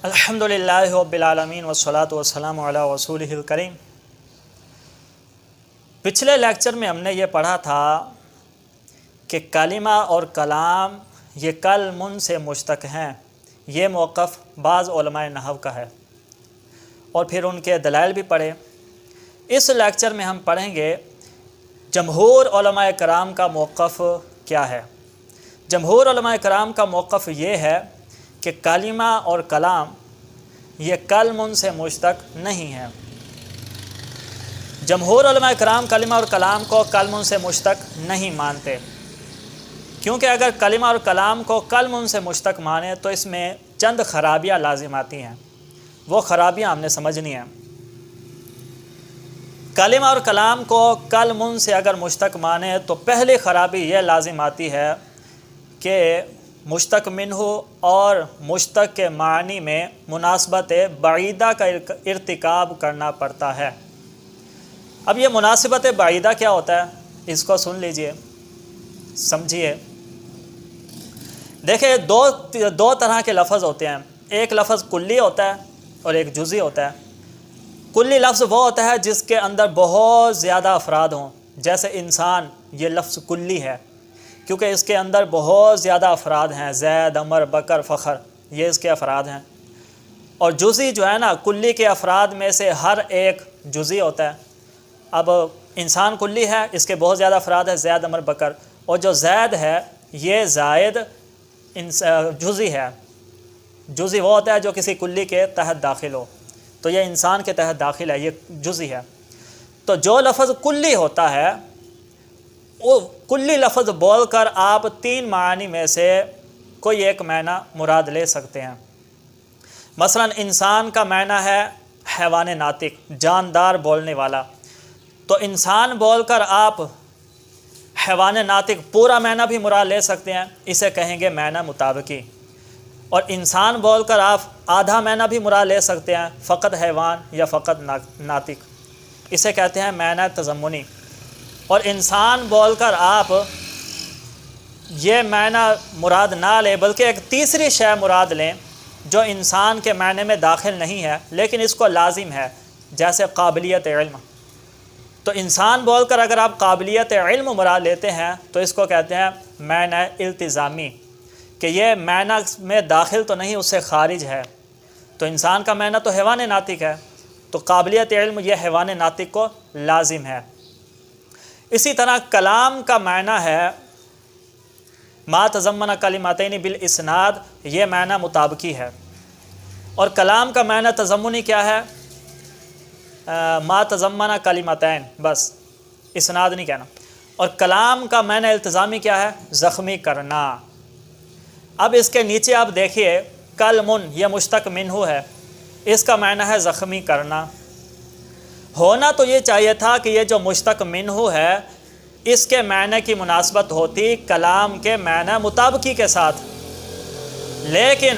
الحمدللہ رب العالمین والصلاۃ والسلام علی رسولہ الکریم۔ پچھلے لیکچر میں ہم نے یہ پڑھا تھا کہ کلمہ اور کلام یہ کل من سے مشتق ہیں۔ یہ موقف بعض علماء نحو کا ہے اور پھر ان کے دلائل بھی پڑھے۔ اس لیکچر میں ہم پڑھیں گے جمہور علماء کرام کا موقف کیا ہے۔ جمہور علماء کرام کا موقف یہ ہے کہ کلمہ اور کلام یہ کل من سے مشتق نہیں ہے۔ جمہور علماء کرام کلمہ اور کلام کو کل من سے مشتق نہیں مانتے، کیونکہ اگر کلمہ اور کلام کو کل من سے مشتق مانے تو اس میں چند خرابیاں لازم آتی ہیں، وہ خرابیاں ہم نے سمجھنی ہیں۔ کلمہ اور کلام کو کل من سے اگر مشتق مانے تو پہلی خرابی یہ لازم آتی ہے کہ مشتق منہ اور مشتق کے معنی میں مناسبت بعیدہ کا ارتکاب کرنا پڑتا ہے۔ اب یہ مناسبت بعیدہ کیا ہوتا ہے، اس کو سن لیجئے، سمجھیے۔ دیکھیں دو طرح کے لفظ ہوتے ہیں، ایک لفظ کلی ہوتا ہے اور ایک جزئی ہوتا ہے۔ کلی لفظ وہ ہوتا ہے جس کے اندر بہت زیادہ افراد ہوں، جیسے انسان، یہ لفظ کلی ہے کیونکہ اس کے اندر بہت زیادہ افراد ہیں، زید، عمر، بکر، فخر، یہ اس کے افراد ہیں۔ اور جزئی جو ہے نا، کلی کے افراد میں سے ہر ایک جزئی ہوتا ہے۔ اب انسان کلی ہے، اس کے بہت زیادہ افراد ہیں، زید، عمر، بکر، اور جو زید ہے یہ زائد جزئی ہے۔ جزئی وہ ہوتا ہے جو کسی کلی کے تحت داخل ہو، تو یہ انسان کے تحت داخل ہے، یہ جزئی ہے۔ تو جو لفظ کلی ہوتا ہے وہ کلی لفظ بول کر آپ تین معنی میں سے کوئی ایک معنی مراد لے سکتے ہیں۔ مثلا انسان کا معنی ہے حیوان ناطق، جاندار بولنے والا، تو انسان بول کر آپ حیوان ناطق پورا معنی بھی مراد لے سکتے ہیں، اسے کہیں گے معنی مطابقی۔ اور انسان بول کر آپ آدھا معنی بھی مراد لے سکتے ہیں، فقط حیوان یا فقط ناطق، اسے کہتے ہیں معنی تضمنی۔ اور انسان بول کر آپ یہ معنی مراد نہ لیں بلکہ ایک تیسری شے مراد لیں جو انسان کے معنی میں داخل نہیں ہے لیکن اس کو لازم ہے، جیسے قابلیت علم۔ تو انسان بول کر اگر آپ قابلیت علم مراد لیتے ہیں تو اس کو کہتے ہیں معنی التزامی، کہ یہ معنی میں داخل تو نہیں، اس سے خارج ہے۔ تو انسان کا معنی تو حیوان ناطق ہے، تو قابلیت علم یہ حیوان ناطق کو لازم ہے۔ اسی طرح کلام کا معنی ہے ما تضمن کلمتین بالاسناد، یہ معنی مطابقی ہے۔ اور کلام کا معنی تضمنی کیا ہے؟ ما تضمن کلمتین، بس اسناد نہیں کہنا۔ اور کلام کا معنی التزامی کیا ہے؟ زخمی کرنا۔ اب اس کے نیچے آپ دیکھیے کلمن، یہ مشتق منہ ہے، اس کا معنی ہے زخمی کرنا۔ ہونا تو یہ چاہیے تھا کہ یہ جو مشتق منہ ہے اس کے معنی کی مناسبت ہوتی کلام کے معنی مطابقی کے ساتھ، لیکن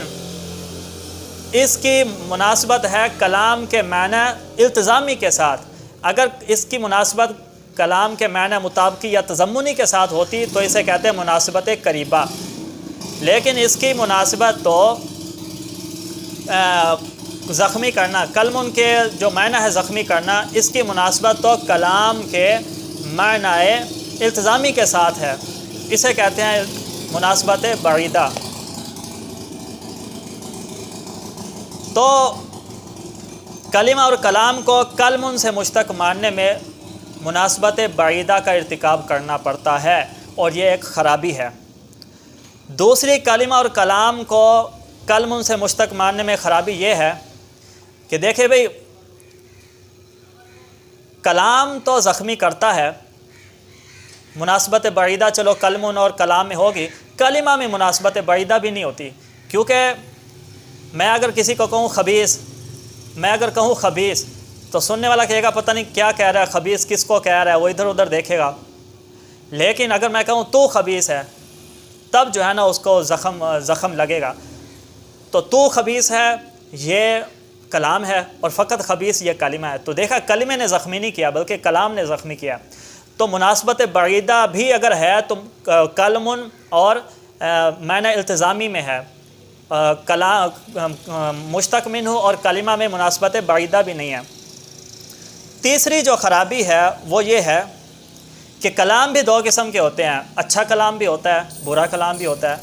اس کی مناسبت ہے کلام کے معنی التزامی کے ساتھ۔ اگر اس کی مناسبت کلام کے معنی مطابقی یا تضمنی کے ساتھ ہوتی تو اسے کہتے ہیں مناسبت قریبہ، لیکن اس کی مناسبت تو زخمی کرنا، کلمن کے جو معنی ہے زخمی کرنا، اس کی مناسبت تو کلام کے معنی التزامی کے ساتھ ہے، اسے کہتے ہیں مناسبت بعیدہ۔ تو کلمہ اور کلام کو کلمن سے مشتق ماننے میں مناسبت بعیدہ کا ارتکاب کرنا پڑتا ہے، اور یہ ایک خرابی ہے۔ دوسری کلمہ اور کلام کو کلمن سے مشتق ماننے میں خرابی یہ ہے کہ دیکھیں بھئی، کلام تو زخمی کرتا ہے، مناسبت بعیدہ چلو کلمن اور کلام میں ہوگی، کلمہ میں مناسبت بعیدہ بھی نہیں ہوتی، کیونکہ میں اگر کسی کو کہوں خبیث، میں اگر کہوں خبیث تو سننے والا کہے گا پتہ نہیں کیا کہہ رہا ہے، خبیث کس کو کہہ رہا ہے، وہ ادھر ادھر دیکھے گا۔ لیکن اگر میں کہوں تو خبیث ہے، تب جو ہے نا اس کو زخم لگے گا۔ تو خبیث ہے یہ کلام ہے اور فقط خبیث یہ کلمہ ہے۔ تو دیکھا کلمے نے زخمی نہیں کیا بلکہ کلام نے زخمی کیا۔ تو مناسبت بعیدہ بھی اگر ہے تو کلمن اور معنی التزامی میں ہے، مشتق منہ اور کلمہ میں مناسبت بعیدہ بھی نہیں ہے۔ تیسری جو خرابی ہے وہ یہ ہے کہ کلام بھی دو قسم کے ہوتے ہیں، اچھا کلام بھی ہوتا ہے، برا کلام بھی ہوتا ہے۔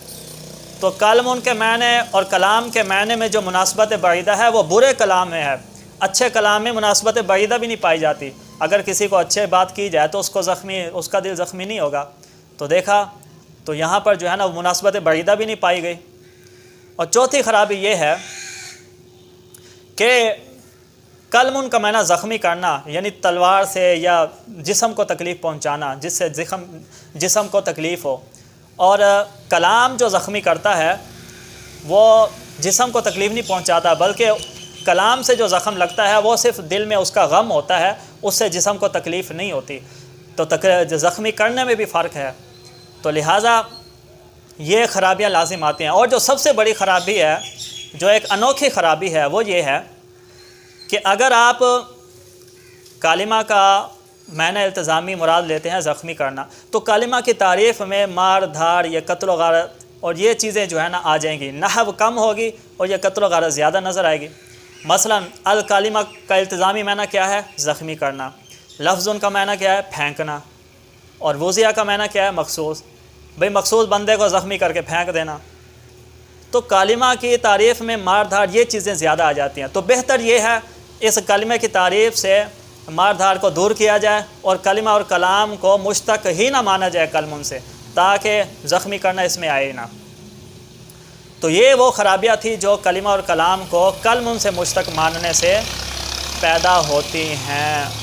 تو کلم کے معنی اور کلام کے معنی میں جو مناسبت بعیدہ ہے وہ برے کلام میں ہے، اچھے کلام میں مناسبت بعیدہ بھی نہیں پائی جاتی۔ اگر کسی کو اچھے بات کی جائے تو اس کا دل زخمی نہیں ہوگا۔ تو دیکھا تو یہاں پر جو ہے نا وہ مناسبت بعیدہ بھی نہیں پائی گئی۔ اور چوتھی خرابی یہ ہے کہ کلم کا معنی زخمی کرنا، یعنی تلوار سے یا جسم کو تکلیف پہنچانا، جس سے جسم کو تکلیف ہو۔ اور کلام جو زخمی کرتا ہے وہ جسم کو تکلیف نہیں پہنچاتا، بلکہ کلام سے جو زخم لگتا ہے وہ صرف دل میں اس کا غم ہوتا ہے، اس سے جسم کو تکلیف نہیں ہوتی۔ تو زخمی کرنے میں بھی فرق ہے۔ تو لہٰذا یہ خرابیاں لازم آتی ہیں۔ اور جو سب سے بڑی خرابی ہے، جو ایک انوکھی خرابی ہے، وہ یہ ہے کہ اگر آپ کلمہ کا معنی التزامی مراد لیتے ہیں زخمی کرنا، تو کلمہ کی تعریف میں مار دھاڑ، یہ قتل و غارت اور یہ چیزیں جو ہے نا آ جائیں گی، نحو کم ہوگی اور یہ قتل و غارت زیادہ نظر آئے گی۔ مثلا الکلمہ کا التزامی معنی کیا ہے؟ زخمی کرنا۔ لفظ کا معنی کیا ہے؟ پھینکنا۔ اور وضیہ کا معنی کیا ہے؟ مخصوص۔ بھئی مخصوص بندے کو زخمی کر کے پھینک دینا۔ تو کلمہ کی تعریف میں مار دھاڑ یہ چیزیں زیادہ آ جاتی ہیں۔ تو بہتر یہ ہے اس کلمہ کی تعریف سے مار دھاڑ کو دور کیا جائے اور کلمہ اور کلام کو مشتق ہی نہ مانا جائے کلم سے، تاکہ زخمی کرنا اس میں آئے نہ۔ تو یہ وہ خرابیاں تھی جو کلمہ اور کلام کو کلم سے مشتق ماننے سے پیدا ہوتی ہیں۔